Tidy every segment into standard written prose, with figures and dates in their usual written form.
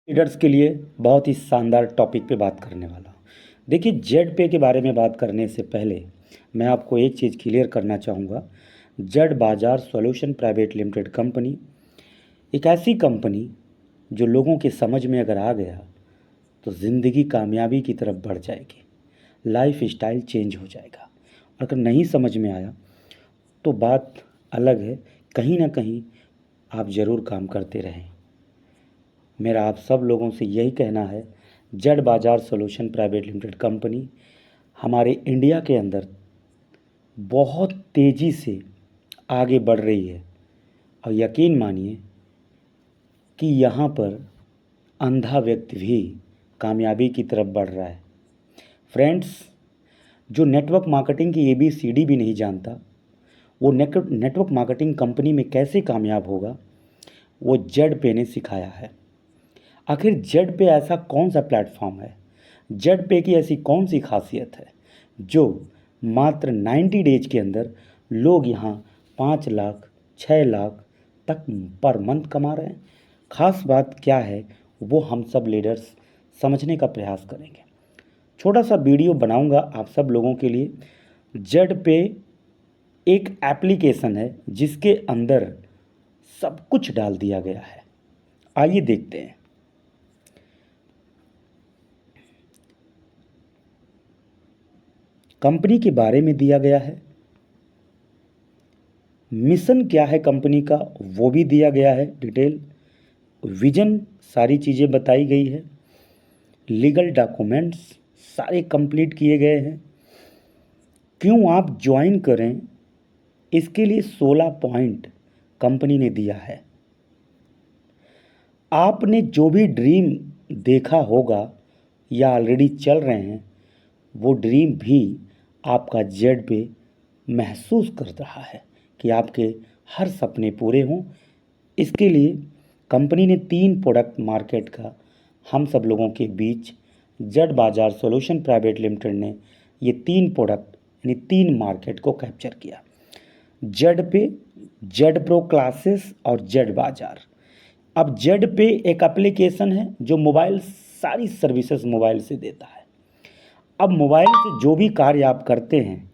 Leaders के लिए बहुत ही शानदार टॉपिक पे बात करने वाला हूँ। देखिए, जेड पे के बारे में बात करने से पहले मैं आपको एक चीज़ क्लियर करना चाहूँगा। जेड बाज़ार सॉल्यूशन प्राइवेट लिमिटेड कंपनी एक ऐसी कंपनी जो लोगों के समझ में अगर आ गया तो ज़िंदगी कामयाबी की तरफ बढ़ जाएगी, लाइफ स्टाइल चेंज हो जाएगा। अगर नहीं समझ में आया तो बात अलग है, कहीं ना कहीं आप ज़रूर काम करते रहें। मेरा आप सब लोगों से यही कहना है, जेड बाज़ार सॉल्यूशन प्राइवेट लिमिटेड कंपनी हमारे इंडिया के अंदर बहुत तेज़ी से आगे बढ़ रही है और यकीन मानिए कि यहाँ पर अंधा व्यक्ति भी कामयाबी की तरफ बढ़ रहा है। फ्रेंड्स, जो नेटवर्क मार्केटिंग की ABCD भी नहीं जानता, वो नेटवर्क मार्केटिंग कंपनी में कैसे कामयाब होगा, वो जेड पे ने सिखाया है। आखिर जेड पे ऐसा कौन सा प्लेटफॉर्म है, जेड पे की ऐसी कौन सी खासियत है जो मात्र 90 डेज के अंदर लोग यहाँ 5 लाख 6 लाख तक पर मंथ कमा रहे हैं। ख़ास बात क्या है वो हम सब लीडर्स समझने का प्रयास करेंगे। छोटा सा वीडियो बनाऊंगा आप सब लोगों के लिए। जेड पे एक एप्लीकेशन है जिसके अंदर सब कुछ डाल दिया गया है। आइए देखते हैं। कंपनी के बारे में दिया गया है, मिशन क्या है कंपनी का वो भी दिया गया है डिटेल, विजन सारी चीज़ें बताई गई है, लीगल डॉक्यूमेंट्स सारे कंप्लीट किए गए हैं। क्यों आप ज्वाइन करें, इसके लिए 16 पॉइंट कंपनी ने दिया है। आपने जो भी ड्रीम देखा होगा या ऑलरेडी चल रहे हैं, वो ड्रीम भी आपका जेड पे महसूस कर रहा है कि आपके हर सपने पूरे हों। इसके लिए कंपनी ने 3 प्रोडक्ट मार्केट का हम सब लोगों के बीच जेड बाज़ार सॉल्यूशन प्राइवेट लिमिटेड ने ये 3 प्रोडक्ट यानी 3 मार्केट को कैप्चर किया। जेड पे, जेड प्रो क्लासेस और जेड बाज़ार। अब जेड पे एक एप्लीकेशन है जो मोबाइल सारी सर्विसेज मोबाइल से देता है। अब मोबाइल से जो भी कार्य आप करते हैं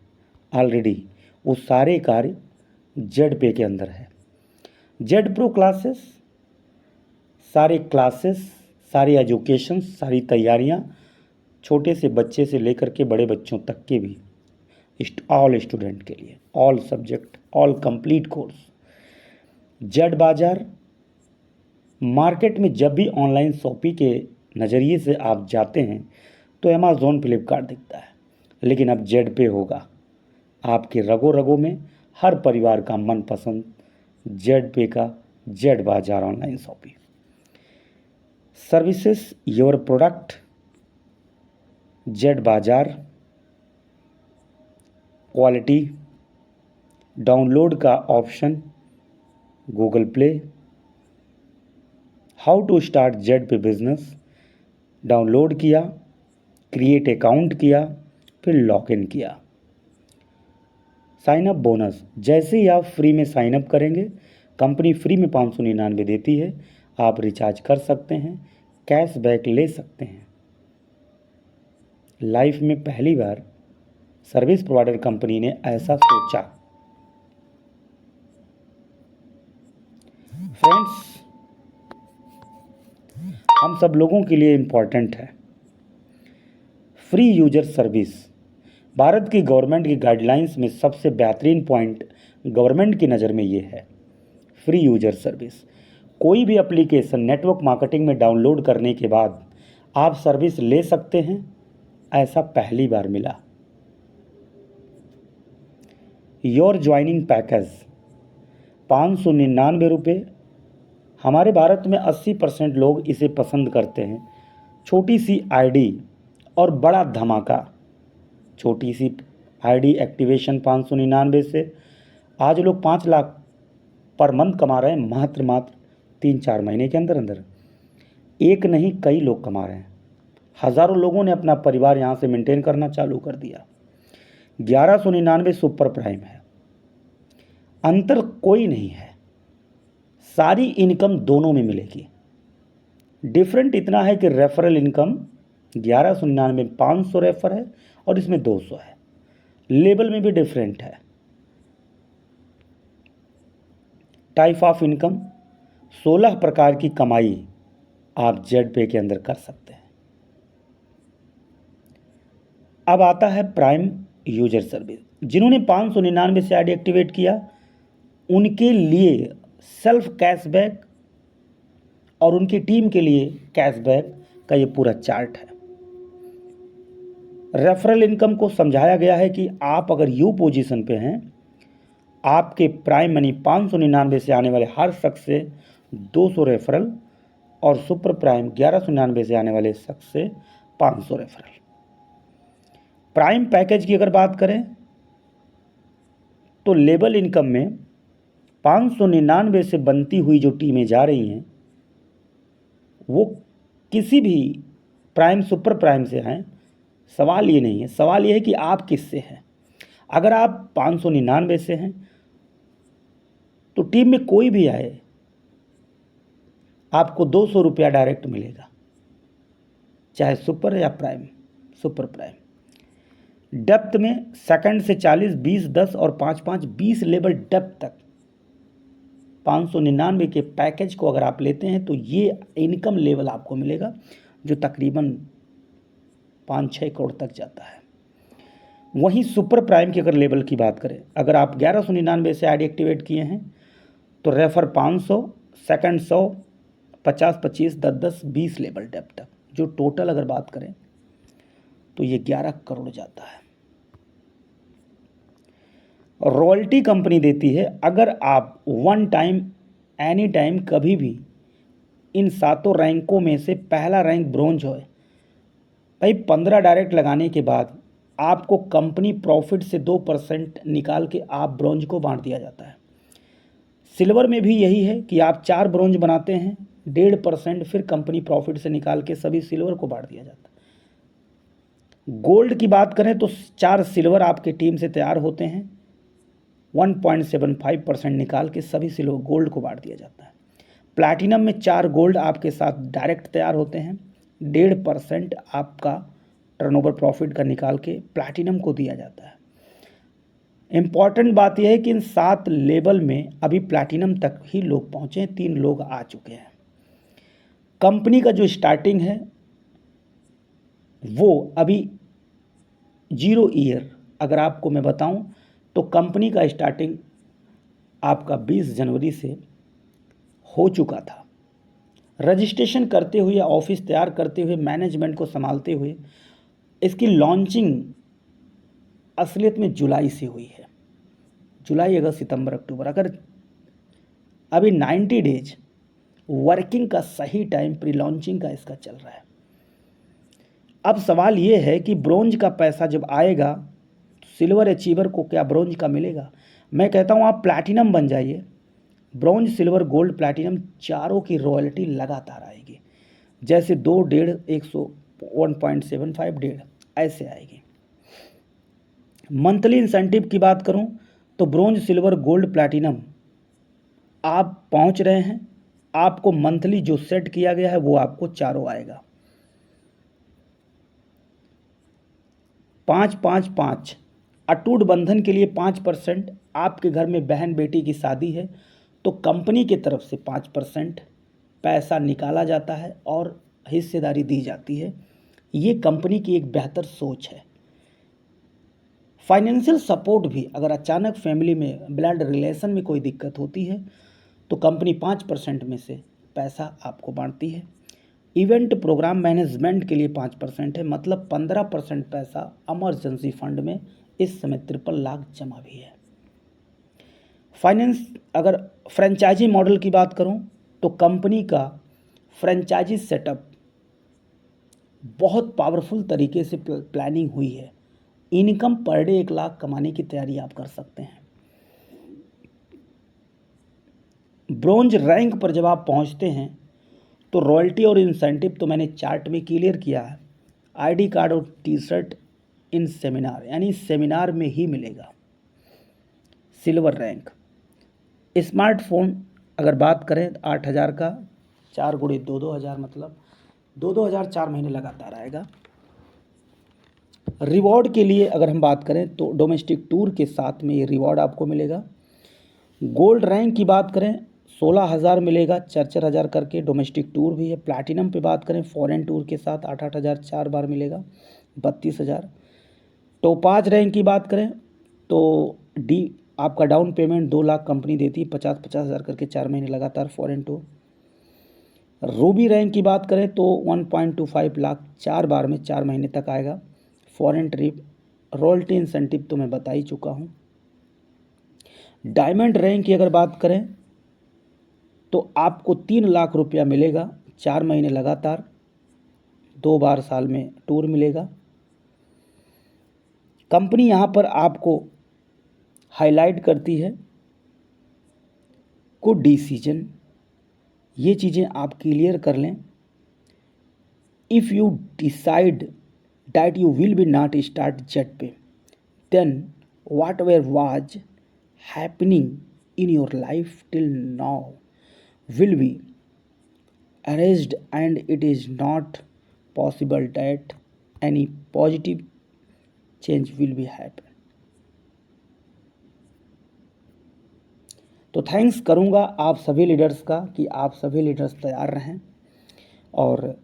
ऑलरेडी, वो सारे कार्य जेड पे के अंदर है। जेड प्रो क्लासेस, सारे क्लासेस, सारी एजुकेशन, सारी तैयारियां, छोटे से बच्चे से लेकर के बड़े बच्चों तक के भी ऑल स्टूडेंट के लिए, all subject, all complete course. Z बाज़ार मार्केट में जब भी ऑनलाइन शॉपिंग के नज़रिए से आप जाते हैं तो अमेज़ॉन, फ्लिपकार्ट दिखता है, लेकिन अब जेड पे होगा। आपके रगों रगों में हर परिवार का मनपसंद जेड पे का Z bazaar online shopping services, your product Z bazaar, quality, download का option Google play, how to start Z pay business, download किया, क्रिएट अकाउंट किया, फिर लॉगिन किया। साइन अप बोनस, जैसे ही आप फ्री में साइन अप करेंगे कंपनी फ्री में 599 देती है। आप रिचार्ज कर सकते हैं, कैशबैक ले सकते हैं। लाइफ में पहली बार सर्विस प्रोवाइडर कंपनी ने ऐसा सोचा। फ्रेंड्स, हम सब लोगों के लिए इम्पॉर्टेंट है फ्री यूजर सर्विस। भारत की गवर्नमेंट की गाइडलाइंस में सबसे बेहतरीन पॉइंट गवर्नमेंट की नज़र में ये है, फ्री यूजर सर्विस। कोई भी एप्लीकेशन नेटवर्क मार्केटिंग में डाउनलोड करने के बाद आप सर्विस ले सकते हैं, ऐसा पहली बार मिला। योर ज्वाइनिंग पैकेज 599 रुपये। हमारे भारत में 80% लोग इसे पसंद करते हैं। छोटी सी आईडी और बड़ा धमाका। छोटी सी आईडी एक्टिवेशन 599 से आज लोग 5 लाख पर मंथ कमा रहे हैं, मात्र 3-4 महीने के अंदर अंदर। एक नहीं, कई लोग कमा रहे हैं। हज़ारों लोगों ने अपना परिवार यहाँ से मेंटेन करना चालू कर दिया। 1199 सुपर प्राइम है। अंतर कोई नहीं है, सारी इनकम दोनों में मिलेगी। डिफरेंट इतना है कि रेफरल इनकम 1199 500 रेफर है और इसमें 200 है। लेबल में भी डिफरेंट है। टाइप ऑफ इनकम 16 प्रकार की कमाई आप जेड पे के अंदर कर सकते हैं। अब आता है प्राइम यूजर सर्विस। जिन्होंने 599 से आईडी एक्टिवेट किया उनके लिए सेल्फ कैशबैक और उनकी टीम के लिए कैशबैक का ये पूरा चार्ट है। रेफरल इनकम को समझाया गया है कि आप अगर यू पोजीशन पे हैं, आपके प्राइम मनी 599 से आने वाले हर शख्स से 200 रेफरल और सुपर प्राइम 1199 से आने वाले शख्स से 500 रेफरल। प्राइम पैकेज की अगर बात करें तो लेबल इनकम में 599 से बनती हुई जो टीमें जा रही हैं वो किसी भी प्राइम सुपर प्राइम से हैं। सवाल ये नहीं है, सवाल ये है कि आप किससे हैं। अगर आप 599 से हैं तो टीम में कोई भी आए आपको 200 रुपया डायरेक्ट मिलेगा, चाहे सुपर या प्राइम, सुपर प्राइम। डेप्थ में सेकंड से 40, 20, 10 और 5-5 20 लेवल डेप्थ तक 599 के पैकेज को अगर आप लेते हैं तो ये इनकम लेवल आपको मिलेगा जो तकरीबन 5-6 करोड़ तक जाता है। वहीं सुपर प्राइम की अगर लेवल की बात करें, अगर आप 1199 से आईडी एक्टिवेट किए हैं तो रेफर 500, सेकंड 100, 50-25, 10-10, 20 लेवल डेप्थ तक, जो टोटल अगर बात करें तो ये 11 करोड़ जाता है। रॉयल्टी कंपनी देती है अगर आप वन टाइम एनी टाइम कभी भी इन 7 रैंकों में से पहला रैंक ब्रोंज हो। भाई 15 डायरेक्ट लगाने के बाद आपको कंपनी प्रॉफिट से 2% निकाल के आप ब्रोंज को बांट दिया जाता है। सिल्वर में भी यही है कि आप 4 ब्रोंज बनाते हैं, 1.5% फिर कंपनी प्रॉफिट से निकाल के सभी सिल्वर को बांट दिया जाता है। गोल्ड की बात करें तो 4 सिल्वर आपके टीम से तैयार होते हैं, 1.75% निकाल के सभी सिल्वर गोल्ड को बांट दिया जाता है। प्लैटिनम में 4 गोल्ड आपके साथ डायरेक्ट तैयार होते हैं, 1.5% आपका टर्नओवर प्रॉफिट का निकाल के प्लैटिनम को दिया जाता है। इम्पॉर्टेंट बात यह है कि इन 7 लेवल में अभी प्लैटिनम तक ही लोग पहुँचे हैं, 3 लोग आ चुके हैं। कंपनी का जो स्टार्टिंग है वो अभी 0 ईयर अगर आपको मैं बताऊं तो कंपनी का स्टार्टिंग आपका 20 जनवरी से हो चुका था। रजिस्ट्रेशन करते हुए, ऑफिस तैयार करते हुए, मैनेजमेंट को संभालते हुए इसकी लॉन्चिंग असलियत में जुलाई से हुई है। जुलाई, अगस्त, सितंबर, अक्टूबर, अगर अभी 90 डेज वर्किंग का सही टाइम प्री लॉन्चिंग का इसका चल रहा है। अब सवाल ये है कि ब्रोंज का पैसा जब आएगा तो सिल्वर अचीवर को क्या ब्रोंज का मिलेगा? मैं कहता हूँ आप प्लैटिनम बन जाइए, ब्रोंज, सिल्वर, गोल्ड, प्लैटिनम चारों की रॉयल्टी लगातार आएगी। जैसे 2, 1.5, 100, 1.75, 1.5 ऐसे आएगी। मंथली इंसेंटिव की बात करूं तो ब्रोंज, सिल्वर, गोल्ड, प्लैटिनम आप पहुंच रहे हैं, आपको मंथली जो सेट किया गया है वो आपको चारों आएगा। 5-5-5 अटूट बंधन के लिए 5%। आपके घर में बहन बेटी की शादी है तो कंपनी की तरफ से 5% पैसा निकाला जाता है और हिस्सेदारी दी जाती है। ये कंपनी की एक बेहतर सोच है। फाइनेंशियल सपोर्ट भी, अगर अचानक फैमिली में ब्लड रिलेशन में कोई दिक्कत होती है तो कंपनी 5% में से पैसा आपको बांटती है। इवेंट प्रोग्राम मैनेजमेंट के लिए 5% है, मतलब 15% पैसा इमरजेंसी फंड में इस समय 53 लाख जमा भी है। फाइनेंस, अगर फ्रेंचाइजी मॉडल की बात करूं तो कंपनी का फ्रेंचाइजी सेटअप बहुत पावरफुल तरीके से प्लानिंग हुई है। इनकम पर डे 1 लाख कमाने की तैयारी आप कर सकते हैं। ब्रोंज रैंक पर जब आप पहुंचते हैं तो रॉयल्टी और इंसेंटिव तो मैंने चार्ट में क्लियर किया है। आईडी कार्ड और टी-शर्ट इन सेमिनार, यानी सेमिनार में ही मिलेगा। सिल्वर रैंक, स्मार्टफोन अगर बात करें 8,000 का 4 गुणे 2-2 हज़ार, मतलब 2-2 हज़ार 4 महीने लगातार आएगा। रिवॉर्ड के लिए अगर हम बात करें तो डोमेस्टिक टूर के साथ में ये रिवॉर्ड आपको मिलेगा। गोल्ड रैंक की बात करें 16,000 मिलेगा, 4-4 हज़ार करके, डोमेस्टिक टूर भी है। प्लैटिनम पे बात करें फॉरेन टूर के साथ 8-8 हज़ार 4 बार मिलेगा, 32,000। टोपाज रैंक की बात करें तो आपका डाउन पेमेंट 2 लाख कंपनी देती है, 50-50 हज़ार करके 4 महीने लगातार फॉरेन टूर। रूबी रैंक की बात करें तो 1.25 लाख 4 बार में 4 महीने तक आएगा फॉरेन ट्रिप। रॉयल्टी इंसेंटिव तो मैं बता ही चुका हूँ। डायमंड रैंक की अगर बात करें तो आपको 3 लाख रुपया मिलेगा, 4 महीने लगातार, 2 बार साल में टूर मिलेगा। कंपनी यहाँ पर आपको हाईलाइट करती है गुड डिसीजन, ये चीज़ें आप क्लियर कर लें। If you decide that you will be not start jet पे, then whatever was happening in your life till now will be erased, and it is not possible that any positive change will be happen। तो thanks करूँगा आप सभी leaders का कि आप सभी leaders तैयार रहें। और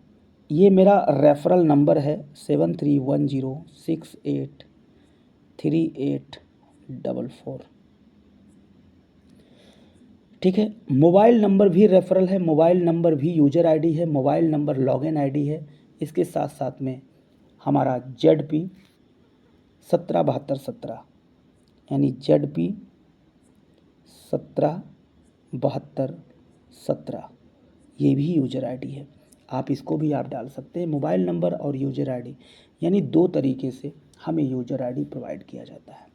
ये मेरा रेफरल नंबर है 7310683844। ठीक है, मोबाइल नंबर भी रेफरल है, मोबाइल नंबर भी यूजर आईडी है, मोबाइल नंबर लॉगिन आईडी है। इसके साथ साथ में हमारा ZP 177217 यानी ZP 177217 ये भी यूजर आईडी है। आप इसको भी आप डाल सकते हैं। मोबाइल नंबर और यूजर आईडी यानी 2 तरीके से हमें यूजर आईडी प्रोवाइड किया जाता है।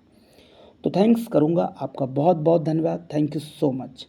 तो थैंक्स करूँगा, आपका बहुत बहुत धन्यवाद। Thank you so much.